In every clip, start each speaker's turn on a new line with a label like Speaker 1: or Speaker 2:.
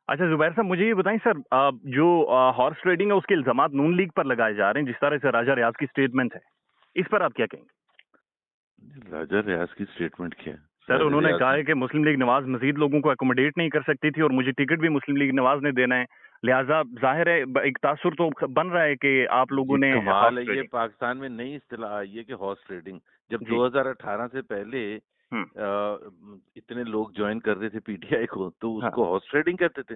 Speaker 1: अच्छा जुबैर साहब, मुझे ये बताएं सर, जो हॉर्स ट्रेडिंग है उसके इल्जामात नून लीग पर लगाए जा रहे हैं, जिस तरह से राजा रियाज की स्टेटमेंट है, इस पर आप क्या कहेंगे?
Speaker 2: राजा रियाज की स्टेटमेंट क्या है?
Speaker 1: सर
Speaker 2: राजा
Speaker 1: उन्होंने
Speaker 2: रियाज
Speaker 1: कहा
Speaker 2: ने
Speaker 1: है कि मुस्लिम लीग नवाज मजीद लोगों को अकोमोडेट नहीं कर सकती थी और मुझे टिकट भी मुस्लिम लीग नवाज ने देना है, लिहाजा जाहिर है एक तासुर तो बन रहा है कि आप लोगों
Speaker 2: ये
Speaker 1: ने
Speaker 2: कमाल
Speaker 1: हॉर्स
Speaker 2: है, ये
Speaker 1: ट्रेडिंग।
Speaker 2: पाकिस्तान में नई इस्तिलाह आई है कि हॉर्स ट्रेडिंग। जब
Speaker 1: जी।
Speaker 2: 2018 से पहले
Speaker 1: हम्म।
Speaker 2: इतने लोग ज्वाइन कर रहे थे पीटीआई को, तो
Speaker 1: हाँ।
Speaker 2: उसको हॉर्स ट्रेडिंग कहते थे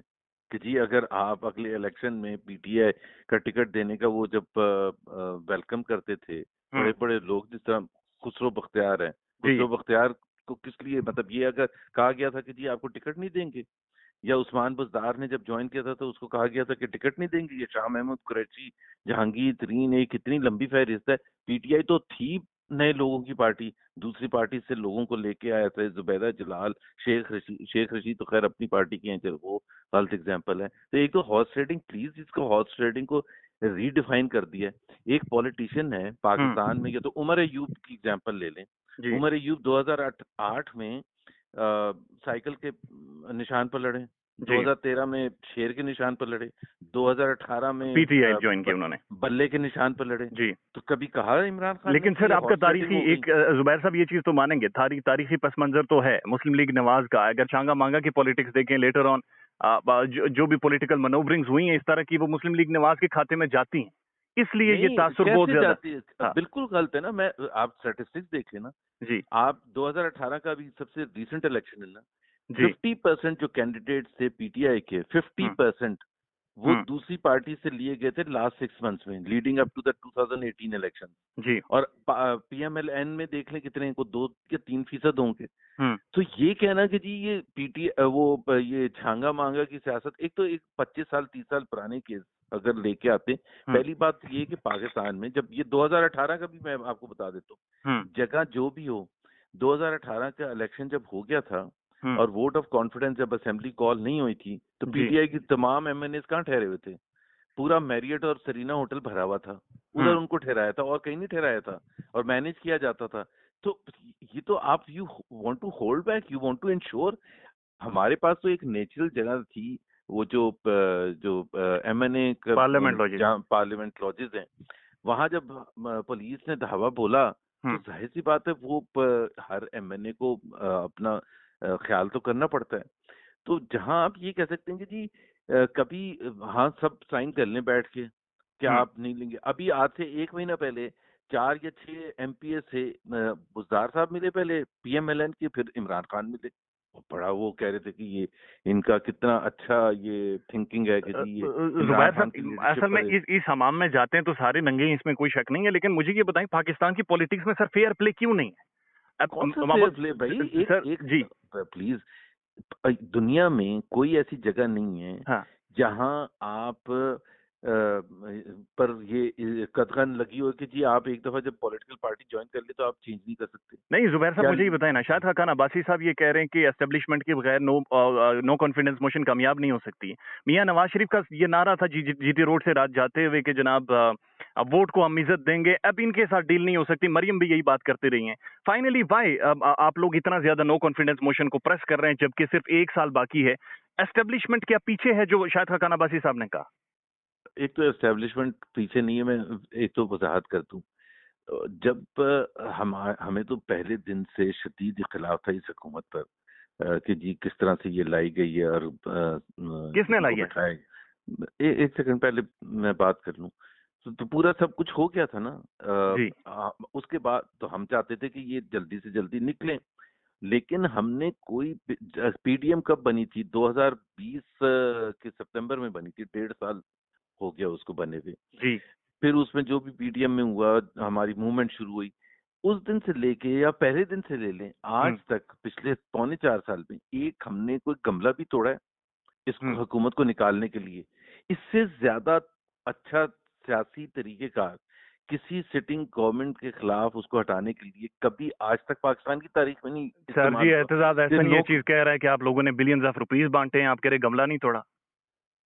Speaker 2: कि जी अगर आप अगले इलेक्शन में पीटीआई का टिकट देने का वो जब वेलकम करते थे
Speaker 1: हम्म।
Speaker 2: बड़े बड़े लोग, जिस तरह खुसरो बख्तियार है,
Speaker 1: जी।
Speaker 2: खुसरो बख्तियार को किस लिए, मतलब ये अगर कहा गया था कि जी आपको टिकट नहीं देंगे, या उस्मान बुज़दार ने जब ज्वाइन किया था तो उसको कहा गया था कि टिकट नहीं देंगे, ये शाह महमूद कुरैशी, जहांगीर तरीन, एक कितनी लंबी फहरिस्त है। पीटीआई तो थी नए लोगों की पार्टी, दूसरी पार्टी से लोगों को लेके आया था, जुबैदा जलाल, शेख रशीद तो खैर अपनी पार्टी के हैं, चलो वो गलत एग्जाम्पल है। तो एक तो हॉर्स ट्रेडिंग, प्लीज इसको हॉर्स ट्रेडिंग को रीडिफाइन कर दिया है। एक पॉलिटिशियन है पाकिस्तान में, या तो उमर अयूब की एग्जाम्पल ले लें।
Speaker 1: जी।
Speaker 2: उमर अयूब 2008 में साइकिल के निशान पर लड़े,
Speaker 1: जी।
Speaker 2: 2013 में शेर के निशान पर लड़े, 2018 में
Speaker 1: पीटीआई ज्वाइन की उन्होंने।
Speaker 2: बल्ले के निशान पर लड़े।
Speaker 1: जी।
Speaker 2: तो कभी कहा इमरान खान ने
Speaker 1: लेकिन
Speaker 2: कि
Speaker 1: सर
Speaker 2: ये
Speaker 1: आपका
Speaker 2: हॉर्स राइडिंग
Speaker 1: तारीखी
Speaker 2: हो गई?
Speaker 1: एक जुबैर साहब ये चीज तो मानेंगे, तारीखी पस मंजर तो है मुस्लिम लीग नवाज का। अगर चांगा मांगा की पॉलिटिक्स देखें लेटर ऑन, जो भी पॉलिटिकल मनोवरिंग्स हुई हैं इस तरह की, वो मुस्लिम लीग नवाज के खाते में जाती हैं, इसलिए ये
Speaker 2: नहीं,
Speaker 1: तासुर बहुत
Speaker 2: कैसे
Speaker 1: ज्यादा।
Speaker 2: जाती है?
Speaker 1: हाँ।
Speaker 2: बिल्कुल गलत है ना। मैं आप स्टैटिस्टिक्स देखें ना,
Speaker 1: जी।
Speaker 2: आप 2018 का भी सबसे रिसेंट इलेक्शन है ना,
Speaker 1: जी।
Speaker 2: 50% जो कैंडिडेट्स थे पीटीआई के,
Speaker 1: हम्म।
Speaker 2: 50% वो
Speaker 1: हम्म।
Speaker 2: दूसरी पार्टी से लिए गए थे लास्ट 6 मंथ्स में, leading up to the 2018 election.
Speaker 1: जी।
Speaker 2: और पीएमएलएन में देख लें कितने को, 2 या 3% होंगे।
Speaker 1: हम्म।
Speaker 2: तो ये कहना कि जी ये ये छांगा मांगा की सियासत, एक तो एक 25 साल 30 साल पुराने केस अगर लेके आते।
Speaker 1: हम्म।
Speaker 2: पहली बात ये कि पाकिस्तान में जब ये 2018 का भी मैं आपको बता देता
Speaker 1: हम्म।
Speaker 2: हूँ, जगह जो भी हो, 2018 का इलेक्शन जब हो गया था
Speaker 1: हम्म।
Speaker 2: और वोट ऑफ कॉन्फिडेंस जब असेंबली कॉल नहीं हुई थी, तो
Speaker 1: जी।
Speaker 2: पीटीआई की तमाम एमएनए कहाँ ठहरे हुए थे? पूरा मैरियट और सरीना होटल भरा हुआ था, उधर
Speaker 1: हम्म।
Speaker 2: उनको ठहराया था और कहीं नहीं ठहराया था, और मैनेज किया जाता था। तो ये तो आप, you want to hold back, you want to ensure. हमारे पास तो एक नेचुरल जगह थी, वो जो एमएनए
Speaker 1: पार्लियामेंट लॉजिक।
Speaker 2: जहाँ पार्लियामेंट लॉजेस हैं, वहां जब पुलिस ने धावा बोला, तो
Speaker 1: हम्म।
Speaker 2: जाहिर सी बात है वो हर एमएनए को अपना ख्याल तो करना पड़ता है। तो जहां आप ये कह सकते हैं कि जी कभी हाँ सब साइन कर लें बैठ के, क्या
Speaker 1: हम्म।
Speaker 2: आप नहीं लेंगे? अभी आज से 1 महीना पहले 4 या 6 एमपीए से बुज़दार साहब मिले, पहले पीएमएलएन के, फिर इमरान खान मिले। और बड़ा वो कह रहे थे कि ये इनका कितना अच्छा ये थिंकिंग है कि जी ये इमरान
Speaker 1: जुबैर
Speaker 2: खान की
Speaker 1: साहब
Speaker 2: लीडरशिप
Speaker 1: असल में
Speaker 2: पर है।
Speaker 1: इस हमाम में जाते हैं तो सारे नंगे हैं, इसमें कोई शक नहीं है, लेकिन मुझे ये बताएं पाकिस्तान की पॉलिटिक्स में सर फेयर प्ले क्यों नहीं है?
Speaker 2: कौन सा फेयर
Speaker 1: मोहम्मद
Speaker 2: प्ले भाई? एक
Speaker 1: सर
Speaker 2: एक
Speaker 1: जी।
Speaker 2: प्लीज, दुनिया में कोई ऐसी जगह नहीं है
Speaker 1: हाँ।
Speaker 2: जहां आप पर ये कदगन लगी हो कि जी आप एक दफा जब पॉलिटिकल पार्टी ज्वाइन कर ले तो आप चेंज नहीं कर सकते।
Speaker 1: नहीं जुबैर साहब
Speaker 2: क्या?
Speaker 1: मुझे ये बताएं ना, शायद खान अब्बासी साहब ये कह रहे हैं कि एस्टेब्लिशमेंट के बगैर नो कॉन्फिडेंस मोशन कामयाब नहीं हो सकती। मियां नवाज शरीफ का ये नारा था जीटी रोड से रात जाते हुए कि जनाब अब वोट को हम इज्जत देंगे, अब इनके साथ डील नहीं हो सकती। मरियम भी यही बात करते रही हैं। फाइनली वाई आप लोग इतना ज्यादा नो कॉन्फिडेंस मोशन को प्रेस कर रहे हैं जबकि सिर्फ 1 साल बाकी है? एस्टेब्लिशमेंट क्या पीछे है जो शायद खान अब्बासी साहब ने कहा?
Speaker 2: एक तो एस्टेब्लिशमेंट पीछे नहीं है, मैं एक तो वजाहत कर दूं। जब हमें तो पहले दिन से शदीद इख्तिलाफ था इस हुकूमत पर, कि जी किस तरह से ये लाई गई है और
Speaker 1: किसने
Speaker 2: इनको
Speaker 1: लाई है?
Speaker 2: बैठाया। एक सेकंड पहले मैं बात कर लूं। तो पूरा सब कुछ हो गया था ना।
Speaker 1: जी।
Speaker 2: उसके बाद तो हम चाहते थे कि ये जल्दी से जल्दी निकले, लेकिन हमने कोई पीडीएम कब बनी थी? 2020 के सितंबर में बनी थी, 1.5 साल हो गया उसको बने हुए।
Speaker 1: जी।
Speaker 2: फिर उसमें जो भी पीडीएम में हुआ, हमारी मूवमेंट शुरू हुई, उस दिन से लेके या पहले दिन से ले लें आज
Speaker 1: हम्म।
Speaker 2: तक, पिछले 3.25 4 साल में एक हमने कोई गमला भी तोड़ा है इसको,
Speaker 1: हम्म।
Speaker 2: हुकूमत को निकालने के लिए? इससे ज्यादा अच्छा सियासी तरीकेकार किसी सिटिंग गवर्नमेंट के खिलाफ उसको हटाने के लिए कभी आज तक पाकिस्तान की तारीख में नहीं
Speaker 1: सर जी
Speaker 2: इस्तेमाल हुआ।
Speaker 1: एतजाज
Speaker 2: ये
Speaker 1: एहसन ये चीज कह रहा है कि आप लोगों ने बिलियंस ऑफ रुपीस बांटे हैं, आप कह रहे गमला नहीं तोड़ा।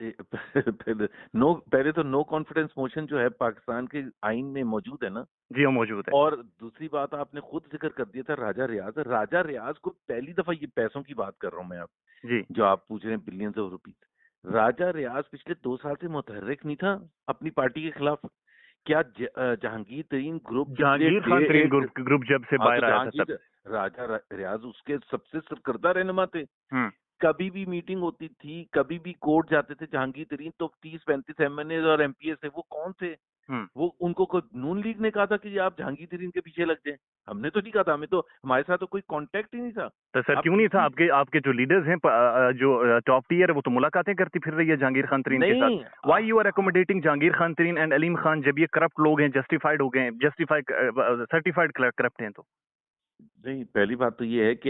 Speaker 2: पहले तो नो कॉन्फिडेंस मोशन जो है पाकिस्तान के आइन में मौजूद है ना।
Speaker 1: जी वो मौजूद है।
Speaker 2: और दूसरी बात आपने खुद जिक्र कर दिया था राजा रियाज को, पहली दफा ये पैसों की बात कर रहा हूं मैं, आप
Speaker 1: जी।
Speaker 2: जो आप पूछ रहे हैं बिलियंस ऑफ रुपीज, राजा रियाज पिछले 2 साल से मुतहर्रिक नहीं था अपनी पार्टी के खिलाफ? क्या जहांगीर तरीन ग्रुप पिछले
Speaker 1: जहांगीर खान तरीन
Speaker 2: एक
Speaker 1: ग्रुप जब से
Speaker 2: हाँ, तो
Speaker 1: बाहर आया था तब।
Speaker 2: जहांगीर राजा रियाज उसके सबसे सरकर्दा रहनुमा थे।
Speaker 1: हम्म।
Speaker 2: कभी भी मीटिंग होती थी, कभी भी कोर्ट जाते थे जहांगीर तरीन, तो 30-35 एमएनए और एमपीएस थे, वो कौन थे?
Speaker 1: हम्म।
Speaker 2: वो उनको कोई नून लीग ने कहा था कि आप जहांगीर तरीन के पीछे लग जाएं? हमने तो नहीं कहा था, हमें तो, हमारे साथ तो कोई कांटेक्ट ही नहीं था।
Speaker 1: तो सर
Speaker 2: आप
Speaker 1: क्यों नहीं था?
Speaker 2: किसी
Speaker 1: आपके आपके जो लीडर्स हैं, जो टॉप टियर है, वो तो मुलाकातें करती फिर रही है जहांगीर खान तरीन के साथ।
Speaker 2: नहीं
Speaker 1: why you are accommodating Jahangir Khan Tareen and Aleem Khan, जब ये करप्ट लोग हैं, जस्टिफाइड हो गए, जस्टिफाइड सर्टिफाइड करप्ट हैं तो?
Speaker 2: नहीं, पहली बात तो ये है कि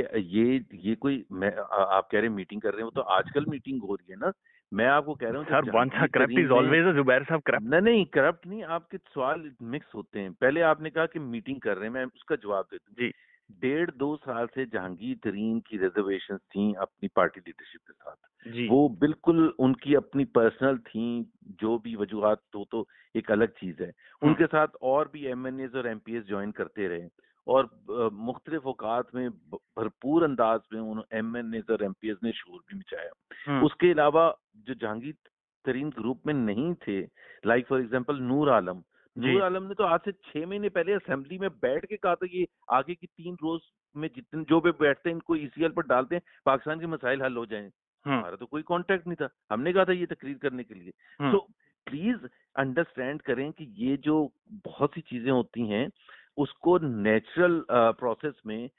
Speaker 2: ये कोई आप कह रहे हैं मीटिंग कर रहे हैं, वो तो आजकल मीटिंग हो रही है ना। मैं आपको कह रहा हूँ
Speaker 1: सर
Speaker 2: जब
Speaker 1: वंस
Speaker 2: जहांगीर
Speaker 1: करप्ट
Speaker 2: तरीन
Speaker 1: इज
Speaker 2: ने,
Speaker 1: ऑलवेज अ जुबैर साहब करप्ट।
Speaker 2: नहीं करप्ट नहीं, आपके सवाल मिक्स होते हैं। पहले आपने कहा कि मीटिंग कर रहे हैं, मैं उसका जवाब देता हूँ।
Speaker 1: जी
Speaker 2: 1.5-2 साल से जहांगीर तरीन की रिजर्वेशन थी अपनी पार्टी लीडरशिप के साथ।
Speaker 1: जी।
Speaker 2: वो बिल्कुल उनकी अपनी पर्सनल थी, जो भी वजूहात तो एक अलग चीज है। उनके साथ और भी एमएनए और एमपीएस ज्वाइन करते रहे, और मुख्तलिफ औकात में भरपूर अंदाज में उन एमएनए और एमपीएस ने शोर भी मचाया। उसके अलावा जो जहांगीर तरीन ग्रुप में नहीं थे, like for example Noor Alam ने तो आज से 6 महीने पहले असेंबली में बैठ के कहा था कि आगे की 3 रोज में जितने जो भी बैठते हैं इनको ईसीएल पर डालते हैं, पाकिस्तान के मसाइल हल हो जाएं। हमारा तो कोई कांटेक्ट नहीं था, हमने कहा था ये तकरीर करने के लिए। सो प्लीज अंडरस्टैंड करें कि ये जो बहुत सी चीजें होती हैं, उसको नेचुरल प्रोसेस में,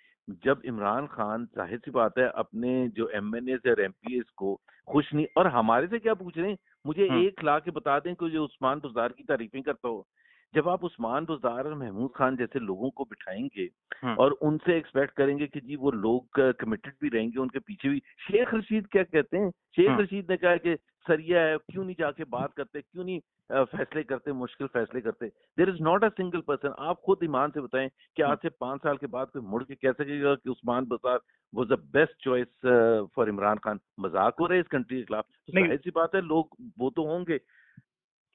Speaker 2: जब इमरान खान, जाहिर सी बात है, अपने जो एमएनए और एमपीएस को खुश नहीं, और हमारे से क्या पूछ रहे हैं, मुझे एक ला के बता दें कि जो उस्मान बुज़दार की तारीफें करता हो। जब आप उस्मान बुज़दार और महमूद खान जैसे लोगों को बिठाएंगे और उनसे एक्सपेक्ट करेंगे कि जी वो लोग कमिटेड भी रहेंगे, उनके पीछे भी। शेख रशीद क्या कहते हैं? शेख रशीद ने कहा कि सरिया है, क्यों नहीं जाके बात करते, क्यों नहीं फैसले करते, मुश्किल फैसले करते। There is not a single person. आप खुद ईमान से बताएं कि आज से 5 साल के बाद कोई मुड़ के कह सकेगा कि Usman Buzdar was the best choice for Imran Khan? मजाक हो रहा है इस कंट्री के खिलाफ? तो
Speaker 1: नहीं,
Speaker 2: जाहिर सी बात है लोग वो तो होंगे।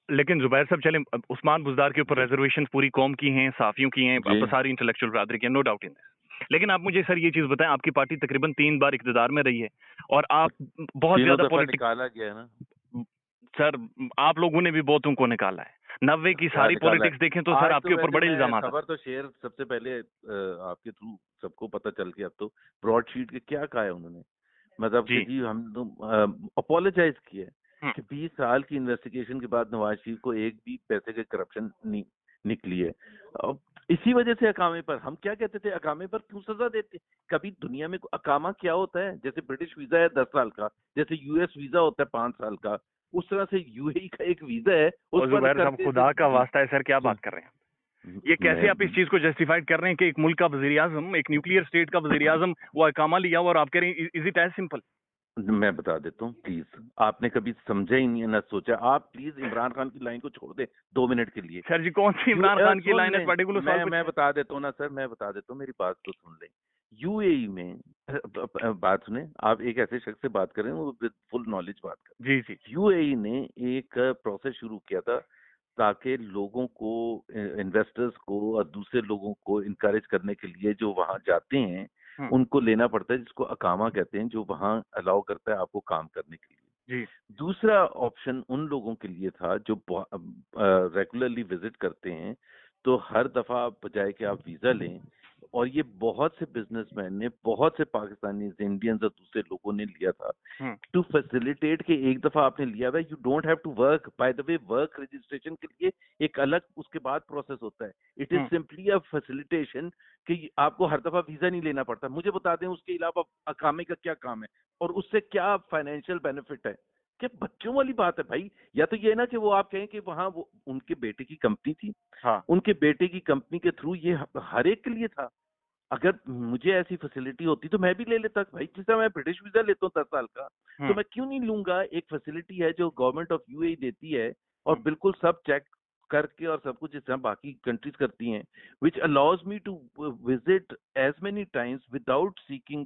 Speaker 1: लेकिन जुबैर साहब चले, उस्मान बुज़दार के ऊपर रिजर्वेशन पूरी कौम की हैं, साफियों की हैं,
Speaker 2: जी
Speaker 1: सारी इंटेलेक्चुअल बरादरी की, नो डाउट इन दिस। लेकिन आप मुझे सर ये चीज बताएं, आपकी पार्टी तकरीबन 3 बार इक़्तिदार में रही है और आप बहुत
Speaker 2: तीनों
Speaker 1: ज्यादा
Speaker 2: दफा
Speaker 1: पॉलिटिक्स,
Speaker 2: निकाला गया है ना।
Speaker 1: सर आप लोगों ने भी बहुतों को निकाला है। 90 की
Speaker 2: क्या
Speaker 1: सारी
Speaker 2: निकाला है?
Speaker 1: पॉलिटिक्स देखें तो सर
Speaker 2: आज तो
Speaker 1: आपके ऊपर
Speaker 2: वैसे
Speaker 1: बड़े
Speaker 2: मैं
Speaker 1: इल्जाम आता
Speaker 2: खबर तो शेयर सबसे पहले आपके थ्रू सबको पता चल गया। अब तो ब्रॉडशीट के क्या कहा है उन्होंने, मतलब कि
Speaker 1: जी।
Speaker 2: जी हम तो अपोलोजाइज किए
Speaker 1: हम्म।
Speaker 2: कि 20 साल की इन्वेस्टिगेशन के बाद नवाज शरीफ को एक भी पैसे के करप्शन नहीं निकली है। अब इसी वजह से अकामे पर, हम क्या कहते थे, अकामे पर क्यों सजा देते? कभी दुनिया में अकामा क्या होता है? जैसे ब्रिटिश वीजा है 10 साल का, जैसे यूएस वीजा होता है 5 साल का, उस तरह से यूएई का एक वीजा है, उस
Speaker 1: और
Speaker 2: पर
Speaker 1: जुबैर साहब
Speaker 2: करते थे
Speaker 1: खुदा का
Speaker 2: जी।
Speaker 1: वास्ता है सर, क्या
Speaker 2: जी
Speaker 1: बात कर रहे हैं? ये कैसे
Speaker 2: मैं
Speaker 1: आप इस चीज को जस्टिफाइड कर रहे हैं कि एक मुल्क का वजीर आजम, एक न्यूक्लियर स्टेट का वजीर आजम, वो अकामा लिया हुआ और आप कह रहे हैं इज इट एज सिंपल?
Speaker 2: मैं बता देता हूँ प्लीज, आपने कभी समझा ही नहीं है ना सोचा। आप प्लीज इमरान खान की लाइन को छोड़ दे 2 मिनट के लिए।
Speaker 1: सर जी कौन सी इमरान खान की
Speaker 2: सुन
Speaker 1: लाइन है इस
Speaker 2: लें,
Speaker 1: पर्टिकुलर सवाल
Speaker 2: मैं
Speaker 1: पे?
Speaker 2: बता देता हूँ ना सर, मैं बता देता हूँ, मेरी बात तो सुन लें। यूएई में बात सुने, आप एक ऐसे शख्स से बात कर रहे हैं वो विद फुल नॉलेज बात कर रहे
Speaker 1: जी जी।
Speaker 2: हैं। यूएई ने एक प्रोसेस शुरू किया था ताकि लोगों को, इन्वेस्टर्स को और दूसरे लोगों को इनकरेज करने के लिए, जो वहां जाते हैं उनको लेना पड़ता है, जिसको अकामा कहते हैं, जो वहां अलाउ करता है आपको काम करने के लिए।
Speaker 1: जी।
Speaker 2: दूसरा ऑप्शन उन लोगों के लिए था जो रेगुलरली विजिट करते हैं, तो हर दफा बजाय कि आप वीजा लें, और ये बहुत से बिजनेसमैन ने, बहुत से पाकिस्तानी, इंडियंस और दूसरे लोगों ने लिया था टू फैसिलिटेट कि एक दफा आपने लिया हुआ, you don't have to work. By the way, work registration के लिए एक अलग उसके बाद प्रोसेस होता है। It is simply a facilitation कि आपको हर दफा वीजा नहीं लेना पड़ता। मुझे बता दें उसके अलावा अकामे का क्या काम है और उससे क्या फाइनेंशियल बेनिफिट है? क्या बच्चों वाली बात है भाई? या तो ये ना कि वो आप कहें कि वहां वो उनके बेटे की कंपनी थी,
Speaker 1: हाँ।
Speaker 2: उनके बेटे की कंपनी के थ्रू ये हर एक के लिए था। अगर मुझे ऐसी फैसिलिटी होती तो मैं भी ले लेता भाई। जिस तरह मैं ब्रिटिश वीजा लेता हूँ 10 साल का, तो मैं क्यों नहीं लूंगा? एक फैसिलिटी है जो गवर्नमेंट ऑफ यूएई देती है, और बिल्कुल सब चेक करके और सब कुछ जिस तरह बाकी कंट्रीज करती हैं, which allows me to visit as many times without seeking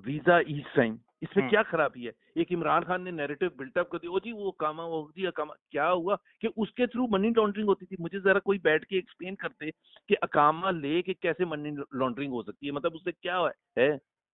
Speaker 2: visa each time. इसमें क्या खराबी है? एक इमरान खान ने नैरेटिव बिल्टअप कर दिया, ओ जी वो कामा, वो जी अकामा। क्या हुआ कि उसके थ्रू मनी लॉन्ड्रिंग होती थी? मुझे जरा कोई बैठ के एक्सप्लेन करते कि अकामा ले के कैसे मनी लॉन्ड्रिंग हो सकती है, मतलब उससे क्या है?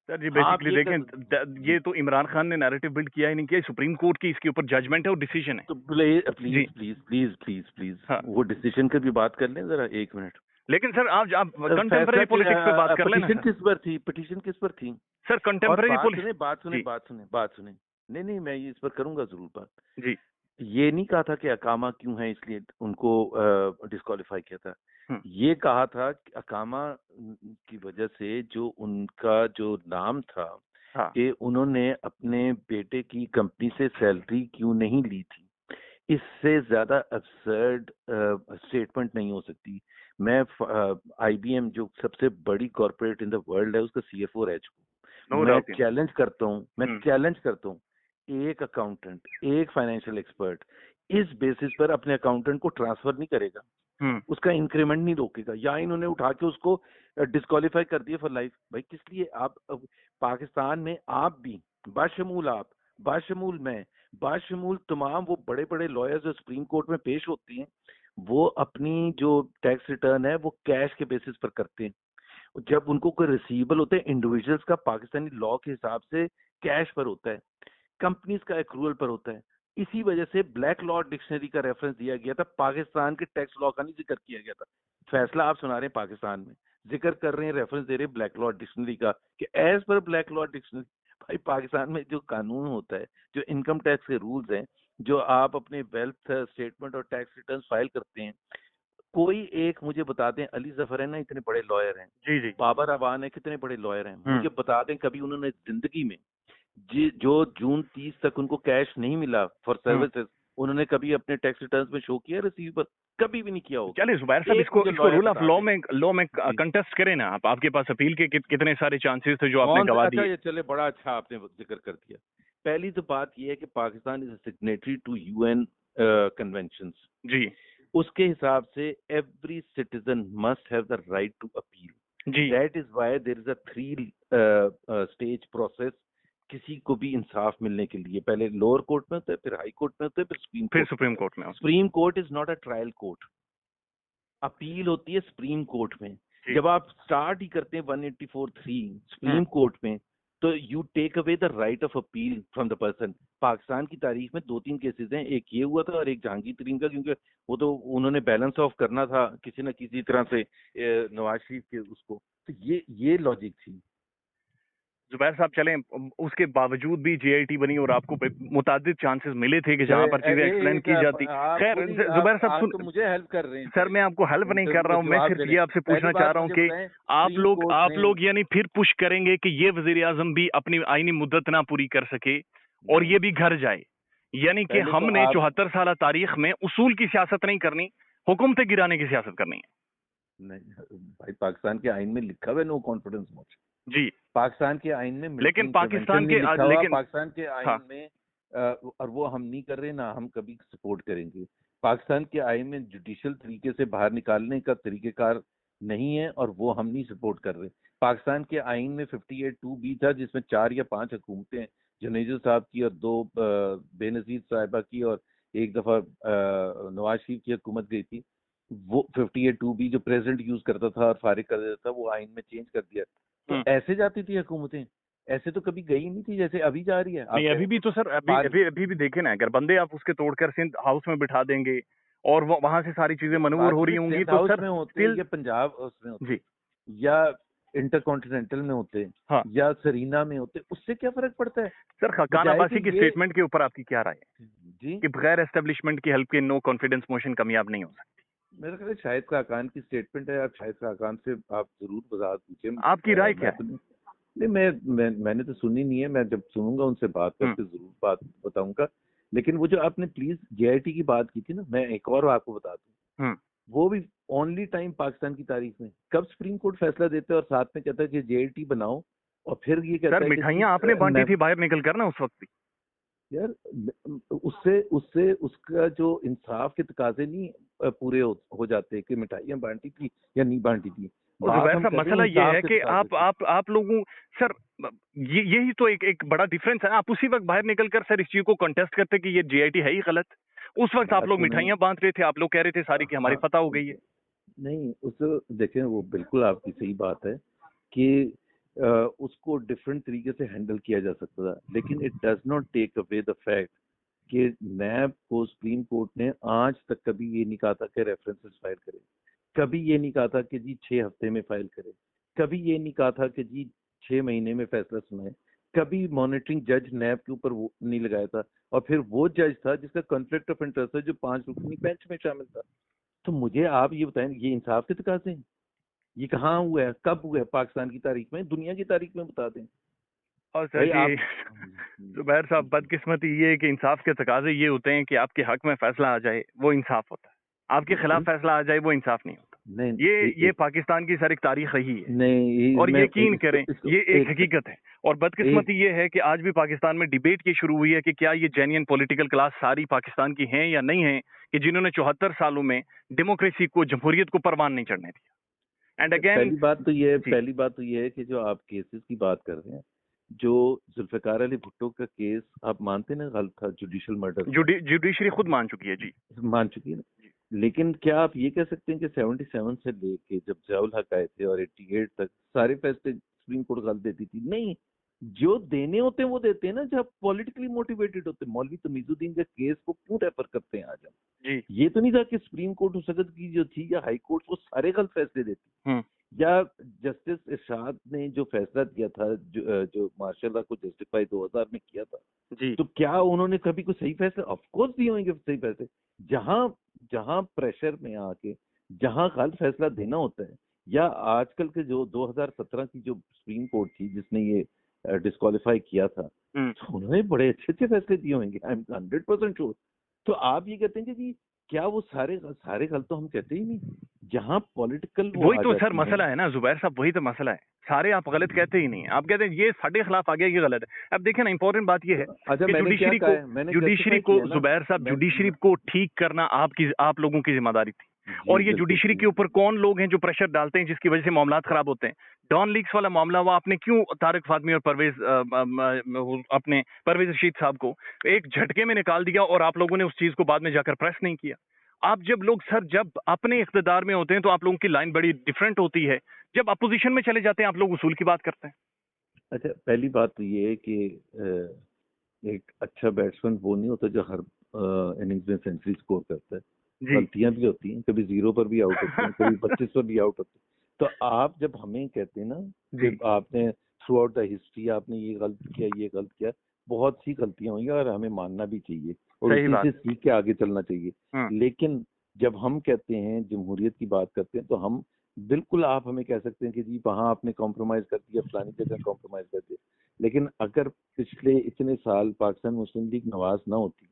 Speaker 1: सर जी
Speaker 2: आप
Speaker 1: बेसिकली
Speaker 2: ये
Speaker 1: देखें, ये तो इमरान खान ने नैरेटिव बिल्ड किया ही नहीं किया, सुप्रीम कोर्ट की इसके ऊपर जजमेंट है और डिसीजन है।
Speaker 2: तो प्लीज
Speaker 1: जी।
Speaker 2: Please please please please please
Speaker 1: हाँ,
Speaker 2: वो डिसीजन की भी बात कर लें जरा, 1 मिनट।
Speaker 1: लेकिन सर आप
Speaker 2: फैसला
Speaker 1: कंटेम्पररी पॉलिटिक्स पे बात कर लेना
Speaker 2: पिटीशन
Speaker 1: सर।
Speaker 2: किस पर थी, पिटीशन किस पर थी?
Speaker 1: सर
Speaker 2: और
Speaker 1: कंटेम्पररी
Speaker 2: बात सुने, बात सुने,
Speaker 1: जी।
Speaker 2: बात सुने, बात सुने। नहीं नहीं, मैं ये इस पर करूंगा जरूर बात।
Speaker 1: जी।
Speaker 2: ये नहीं कहा था कि अकामा क्यों है इसलिए उनको डिस्क्वालीफाई किया था।
Speaker 1: हम्म।
Speaker 2: ये कहा था कि अकामा की वजह से जो उनका जो नाम था
Speaker 1: हाँ।
Speaker 2: कि उन्होंने अपने बेटे की कंपनी से सैलरी क्यों नहीं ली थी, इससे ज्यादा absurd स्टेटमेंट नहीं हो सकती। मैं IBM जो सबसे बड़ी कॉर्पोरेट इन द वर्ल्ड है उसका CFO रह चुका हूँ।
Speaker 1: नो
Speaker 2: मैं
Speaker 1: डाउट।
Speaker 2: चैलेंज करता हूँ, मैं चैलेंज करता हूँ, एक अकाउंटेंट, एक फाइनेंशियल एक्सपर्ट इस बेसिस पर अपने अकाउंटेंट को ट्रांसफर नहीं करेगा, उसका इंक्रीमेंट नहीं रोकेगा, या इन्होंने उठा के उसको डिस्क्वालीफाई कर दिया फॉर लाइफ। भाई किस लिए? आप पाकिस्तान में आप भी, बाशमूल आप, बाशमूल मैं, बाशमूल तमाम वो बड़े बड़े लॉयर्स जो सुप्रीम कोर्ट में पेश होते हैं, वो अपनी जो टैक्स रिटर्न है वो कैश के बेसिस पर करते हैं। जब उनको कोई रिसीवेबल होते हैं इंडिविजुअल्स का, पाकिस्तानी लॉ के हिसाब से कैश पर होता है, कंपनीज का एक्रूअल पर होता है। इसी वजह से ब्लैक लॉ डिक्शनरी का रेफरेंस दिया गया था, पाकिस्तान के टैक्स लॉ का नहीं जिक्र किया गया था। फैसला आप सुना रहे हैं पाकिस्तान में, जिक्र कर रहे हैं, रेफरेंस दे रहे हैं ब्लैक लॉ डिक्शनरी का कि as per black law dictionary. भाई पाकिस्तान में जो कानून होता है, जो इनकम टैक्स के रूल्स हैं, जो आप अपने वेल्थ स्टेटमेंट और टैक्स रिटर्न फाइल करते हैं, कोई एक मुझे बता दें, अली जफर है ना, इतने बड़े लॉयर हैं,
Speaker 1: जी जी।
Speaker 2: बाबर अवान है, कितने बड़े लॉयर हैं, मुझे बता दें कभी उन्होंने जिंदगी में जो जून 30 तक उनको कैश नहीं मिला फॉर सर्विसेज, उन्होंने कभी अपने टैक्स रिटर्न्स में शो किया रिसीवेबल? कभी भी नहीं किया होगा।
Speaker 1: चलिए जुबैर साहब,
Speaker 2: एक
Speaker 1: इसको
Speaker 2: मुझे
Speaker 1: इसको
Speaker 2: लॉयर
Speaker 1: रूल ऑफ
Speaker 2: बता दें।
Speaker 1: लॉ में
Speaker 2: जी।
Speaker 1: कंटेस्ट करें ना आप। आपके पास अपील के कितने सारे चांसेस थे जो आपने
Speaker 2: कौन?
Speaker 1: गवा
Speaker 2: अच्छा,
Speaker 1: दिए।
Speaker 2: ये चले, बड़ा अच्छा आपने जिक्र कर दिया। पहली तो बात ये है कि Pakistan is signatory to UN conventions.
Speaker 1: जी
Speaker 2: उसके हिसाब से every citizen must have the right to appeal.
Speaker 1: जी।
Speaker 2: That is why there is a 3 stage process किसी को भी इंसाफ मिलने के लिए। पहले लोअर कोर्ट में होता है, फिर हाई कोर्ट में होता है, फिर सुप्रीम
Speaker 1: फिर
Speaker 2: कोर्ट में
Speaker 1: सुप्रीम
Speaker 2: होता
Speaker 1: कोर्ट में
Speaker 2: है।
Speaker 1: हो।
Speaker 2: Supreme court is not a trial court. Appeal होती है सुप्रीम कोर्ट में।
Speaker 1: जी।
Speaker 2: जब आप स्टार्ट ही करते हैं 184(3) सुप्रीम कोर्ट में, तो you take away the right of appeal from the person. Pakistan की तारीख में 2-3 केसेस हैं, एक ये हुआ था और एक जहांगीर तरीन का, क्योंकि वो तो उन्होंने बैलेंस ऑफ करना था किसी न किसी तरह से नवाज शरीफ के उसको। तो ये लॉजिक थी।
Speaker 1: जुबैर साहब चलें, उसके बावजूद भी JIT बनी और आपको मुतादिद चांसेस मिले थे कि जहां पर चीजें एक्सप्लेन की जाती। खैर जुबैर साहब
Speaker 2: आप तो मुझे हेल्प कर रहे हैं
Speaker 1: सर मैं आपको हेल्प नहीं कर रहा हूं, मैं सिर्फ ये आपसे पूछना चाह रहा हूं कि आप लोग यानी फिर पुश करेंगे कि ये वजीर आजम भी अपनी आईनी मुद्दत ना पूरी कर सके और ये भी घर जाए। यानी कि हमने 74 साल तारीख में उसूल की सियासत नहीं करनी, हुकूमतें गिराने की सियासत करनी है।
Speaker 2: नहीं भाई, पाकिस्तान के आइन में लिखा हुआ है नो कॉन्फिडेंस मोशन।
Speaker 1: जी।
Speaker 2: पाकिस्तान के आइन में
Speaker 1: लेकिन पाकिस्तान के
Speaker 2: लिखा हुआ,
Speaker 1: लेकिन
Speaker 2: पाकिस्तान के आइन
Speaker 1: हाँ।
Speaker 2: में और वो हम नहीं कर रहे, ना हम कभी सपोर्ट करेंगे। पाकिस्तान के आइन में जुडिशियल तरीके से बाहर निकालने का तरीकेकार नहीं है और वो हम नहीं सपोर्ट कर रहे। पाकिस्तान के आइन में 58(2) था जिसमें 4 या 5 हुकूमतें, जुनेजो साहब की और 2 बेनजीर साहिबा की और एक दफा नवाज शरीफ की हुकूमत गई थी। वो 58(2) जो प्रेसिडेंट यूज करता था और फारिग कर देता था, वो आइन में चेंज कर दिया। तो ऐसे जाती थी हुकूमतें, ऐसे तो कभी गई नहीं थी जैसे अभी जा रही है।
Speaker 1: नहीं अभी भी तो सर अभी भी देखे ना, अगर बंदे आप उसके तोड़कर सिंध हाउस में बिठा देंगे और वो वहां से सारी चीजें मनूवर हो रही होंगी तो सर
Speaker 2: में होते हैं, या पंजाब उसमें होते
Speaker 1: जी,
Speaker 2: या इंटरकॉन्टिनेंटल में होते हैं,
Speaker 1: हाँ,
Speaker 2: या सरीना में होते, उससे क्या फर्क पड़ता है?
Speaker 1: सर खाकान अब्बासी की स्टेटमेंट के ऊपर आपकी क्या राय है
Speaker 2: जी,
Speaker 1: कि बगैर एस्टेब्लिशमेंट की हेल्प के नो कॉन्फिडेंस मोशन कामयाब नहीं हो सकती?
Speaker 2: मेरा ख्याल है शाहिद खाकान की स्टेटमेंट है। आप शाहिद खाकान से आप जरूर वजाहत पूछिए।
Speaker 1: आपकी राय क्या है?
Speaker 2: नहीं, मैंने तो सुनी नहीं है, मैं जब सुनूंगा उनसे बात करके जरूर बात बताऊंगा। लेकिन वो जो आपने प्लीज JIT की बात की थी ना, मैं एक और आपको बता दूं, वो भी ओनली टाइम पाकिस्तान की तारीख में कब सुप्रीम कोर्ट फैसला देते हैं और साथ में कहता है कि JIT बनाओ, और फिर ये कहता है
Speaker 1: मिठाइयां आपने बांटी थी बाहर निकल कर ना उस वक्त भी।
Speaker 2: यार उससे उसका जो इंसाफ के तकाजे नहीं पूरे हो जाते कि मिठाइयां बांटी थी या नहीं बांटी थी।
Speaker 1: मसला ये है कि आप लोगों सर यही तो एक बड़ा डिफरेंस है। आप उसी वक्त बाहर निकलकर सर इस चीज को कंटेस्ट करते कि ये JIT है ही गलत। उस वक्त आप लोग मिठाइयां बांट रहे थे, आप लोग कह रहे थे सारी कि हमारी फतह हो गई है।
Speaker 2: नहीं, उस देखें, वो बिल्कुल आपकी सही बात है कि उसको डिफरेंट तरीके से हैंडल किया जा सकता था, लेकिन it does not take away the fact कि नैब को सुप्रीम कोर्ट ने आज तक कभी ये नहीं कहा था कि रेफरेंसेस फाइल करे, कभी ये नहीं कहा था कि जी 6 हफ्ते में फाइल करे, कभी ये नहीं कहा था कि जी 6 महीने में फैसला सुनाए, कभी मॉनिटरिंग जज नैब के ऊपर वो नहीं लगाया था, और फिर वो जज था जिसका कॉन्फ्लिक्ट ऑफ इंटरेस्ट है, जो 5 रुकनी बेंच में शामिल था। तो मुझे आप ये बताएं, ये इंसाफ के तकाजे हैं? ये कहाँ हुआ है, कब हुआ है? पाकिस्तान की तारीख में, दुनिया की तारीख में बता दें।
Speaker 1: और सर जी जुबैर साहब, बदकिस्मती ये है कि इंसाफ के तकाजे ये होते हैं कि आपके हक में फैसला आ जाए वो इंसाफ होता है, आपके खिलाफ फैसला आ जाए वो इंसाफ नहीं होता।
Speaker 2: नहीं,
Speaker 1: ये पाकिस्तान की सर एक तारीख रही है,
Speaker 2: नहीं,
Speaker 1: और यकीन करें ये एक हकीकत है। और बदकिस्मती ये है कि आज भी पाकिस्तान में डिबेट ये शुरू हुई है कि क्या ये जेन्युइन पॉलिटिकल क्लास सारी पाकिस्तान की हैं या नहीं है, कि जिन्होंने 74 सालों में डेमोक्रेसी को, जमहूरियत को परवान नहीं चढ़ने दिया। एंड अगेन
Speaker 2: पहली बात तो ये है कि जो आप केसेस की बात कर रहे हैं, जो जुल्फिकार अली भुट्टो का केस आप मानते ना गलत था, जुडिशियल मर्डर,
Speaker 1: जुडिशरी खुद मान चुकी है जी,
Speaker 2: मान चुकी है ना। लेकिन क्या आप ये कह सकते हैं कि 77 से लेके जब ज़ियाउल हक आए थे और 88 तक सारे फैसले सुप्रीम कोर्ट गलत देती थी? नहीं, जो देने होते हैं वो देते हैं ना, जब पॉलिटिकली मोटिवेटेड होते हैं। मौलवी तमीजुद्दीन के केस को क्यों रेफर करते हैं आज हम?
Speaker 1: जी
Speaker 2: ये तो नहीं था कि सुप्रीम कोर्ट मुसक्कत की जो थी या हाई कोर्ट, वो सारे गलत फैसले देती, या जस्टिस इरशाद ने जो फैसला दिया था, जो मार्शल को जस्टिफाई 2000 में किया था
Speaker 1: जी,
Speaker 2: तो क्या उन्होंने कभी कोई सही फैसले? ऑफ कोर्स दिए होंगे सही फैसले। जहां जहां प्रेशर में आके जहां गलत फैसला देना होता है, या आजकल के जो 2017 की जो सुप्रीम कोर्ट थी जिसने ये डिस्क्वालीफाई किया था, तो उन्होंने बड़े अच्छे अच्छे फैसले दिए होंगे, आई एम 100% श्योर। तो आप ये कहते हैं कि जी क्या वो सारे गलत? तो हम कहते ही नहीं। जहां पॉलिटिकल
Speaker 1: वही तो सर मसला है ना जुबैर साहब, वही तो मसला है। सारे आप गलत कहते ही नहीं, आप कहते हैं ये साढ़े खिलाफ आ गया, ये गलत है। अब देखिए ना, इंपॉर्टेंट बात ये है कि जुडिशरी को जुबैर साहब, जुडिशरी को ठीक करना आप लोगों की जिम्मेदारी थी। और ये जुडिशरी के ऊपर कौन लोग हैं जो प्रेशर डालते हैं जिसकी वजह से मामलात खराब होते हैं? डॉन लीक्स वाला मामला हुआ, आपने क्यों तारिक फातमी और अपने परवेज रशीद साहब को एक झटके में निकाल दिया, और आप लोगों ने उस चीज को बाद में जाकर प्रेस नहीं किया? आप जब अपने इख्तिदार में होते हैं तो आप लोगों की लाइन बड़ी डिफरेंट होती है, जब अपोजिशन में चले जाते हैं आप लोग उसूल की बात करते हैं।
Speaker 2: अच्छा, पहली बात तो ये है कि एक अच्छा बैट्समैन वो नहीं होता जो हर इनिंग्स में सेंचुरी स्कोर करता है। गलतियां भी होती हैं, कभी 0 पर भी आउट होते हैं, कभी 25 पर भी आउट होते हैं। तो आप जब हमें कहते हैं ना कि आपने थ्रू आउट द हिस्ट्री आपने ये गलत किया, बहुत सी गलतियां हुई और हमें मानना भी चाहिए और उसी से सीख के आगे चलना चाहिए। लेकिन जब हम कहते हैं जमहूरियत की बात करते हैं, तो हम बिल्कुल, आप हमें कह सकते हैं कि जी वहां आपने कॉम्प्रोमाइज कर दिया, फलानी जगह कॉम्प्रोमाइज कर दिया, लेकिन अगर पिछले इतने साल पाकिस्तान मुस्लिम लीग नवाज ना होती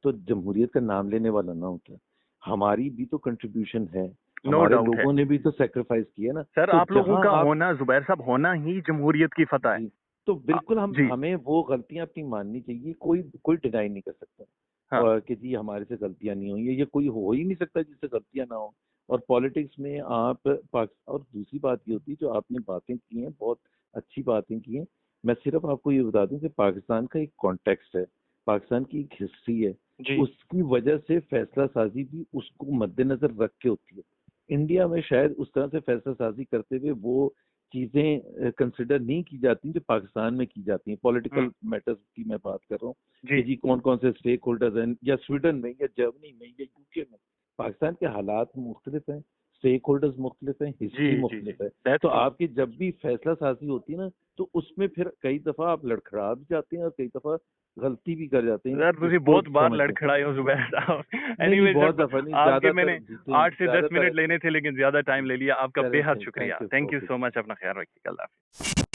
Speaker 2: तो जमहूरियत का नाम लेने वाला ना होता। हमारी भी तो कंट्रीब्यूशन है, हमारे लोगों ने भी तो सेक्रीफाइस किया ना
Speaker 1: सर। तो आप लोगों का होना, जुबैर साहब, होना ही जमहूरियत की फतह है।
Speaker 2: तो बिल्कुल हमें वो गलतियां अपनी माननी चाहिए, कोई डिनाई नहीं कर सकता। और कि जी हमारे से गलतियां नहीं हुई, ये कोई हो ही नहीं सकता जिससे गलतियां ना हो। और पॉलिटिक्स में आप और दूसरी बात ये होती है, जो आपने बातें की हैं, बहुत अच्छी बातें की हैं। मैं सिर्फ आपको ये बता दूं कि पाकिस्तान का एक कॉन्टेक्स्ट है, पाकिस्तान की एक हिस्ट्री है, उसकी वजह से फैसला साजी भी उसको मद्देनजर रख के होती है। इंडिया में शायद उस तरह से फैसला साजी करते हुए वो चीजें कंसिडर नहीं की जाती जो पाकिस्तान में की जाती हैं। पॉलिटिकल मैटर्स की मैं बात कर रहा हूँ कि जी कौन कौन से स्टेक होल्डर्स हैं, या स्वीडन में या जर्मनी में या यूके में। पाकिस्तान के हालात मुख्तलिफ हैं, स्टेक होल्डर्स मुख्तलिफ हैं, हिस्ट्री मुख्तलिफ है। तो आपकी जब भी फैसला साजी होती है ना, तो उसमें फिर कई दफा आप लड़खड़ा भी जाते हैं और कई दफा गलती भी कर जाते हैं।
Speaker 1: यार तुझे बहुत बार लड़खड़ाए हो जुबैर साहब। एनीवे, बहुत दफा नहीं, आपके मैंने 8 से 10 मिनट लेने थे लेकिन ज्यादा टाइम ले लिया। आपका बेहद शुक्रिया, थैंक यू सो मच। अपना ख्याल रखिए, अल्लाह हाफिज़।